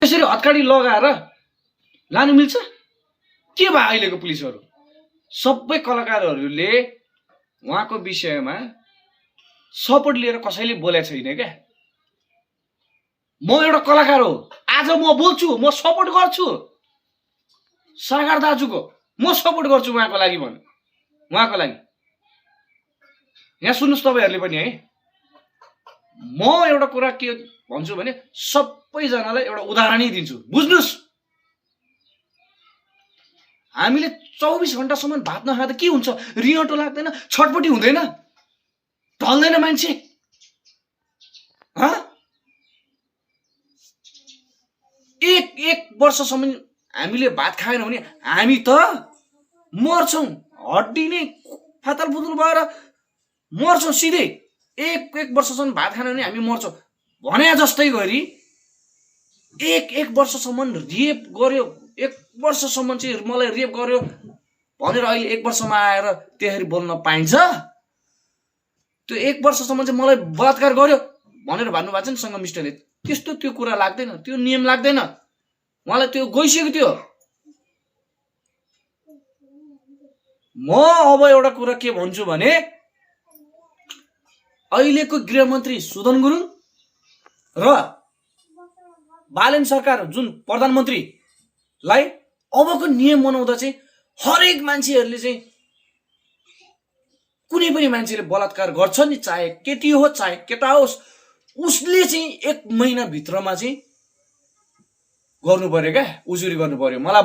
त्यसरी हतकाडी लगाएर लानु मिल्छ? के भयो अहिलेको पुलिसहरू? सबै कलाकारहरूले उहाँको विषयमा सपोर्ट लिएर कसैले बोलेको छैन क्या। म एउटा कलाकार हो, आज म बोल्छु, म सपोर्ट गर्छु सागर दाजुको, म सपोर्ट गर्छु उहाँको लागि भन्नु, उहाँको लागि। यहाँ सुन्नुहोस् तपाईँहरूले पनि है, म एउटा कुरा के भन्छु भने सबैजनालाई एउटा उदाहरणै दिन्छु, बुझ्नुहोस्। हामीले 24 घण्टासम्म भात नखाँदा के हुन्छ? रियोटो लाग्दैन? छटपटी हुँदैन? ढल्दैन मान्छे? एक वर्षसम्म हामीले भात खाएन भने हामी त मर्छौँ, हड्डी नै फातल फुतल भएर मर्छौँ सिधै। एक वर्षसम्म भात खाएन भने हामी मर्छौँ भने जस्तै गरी एक वर्षसम्म रेप गर्यो, 1 वर्षसम्म चाहिँ मलाई रेप गर्यो भनेर अहिले 1 वर्षमा आएर त्यसरी बोल्न पाइन्छ? त्यो 1 वर्षसम्म चाहिँ मलाई बलात्कार गर्यो भनेर भन्नुभएको छ नि सङ्गमिष्टले, त्यस्तो त्यो कुरा लाग्दैन, त्यो नियम लाग्दैन उहाँलाई, त्यो गइसक्यो त्यो। म अब एउटा कुरा के भन्छु भने अहिलेको गृहमन्त्री सुदन गुरुङ र बालेन सरकार जुन प्रधानमन्त्रीलाई अबको नियम बनाउँदा चाहिँ हरेक मान्छेहरूले चाहिँ कुनै पनि मान्छेले बलात्कार गर्छ नि, चाहे केटी हो चाहे केटा होस्, उसले चाहिँ 1 महिनाभित्रमा चाहिँ गर्नु पर्यो क्या, उजुरी गर्नु पर्यो। मलाई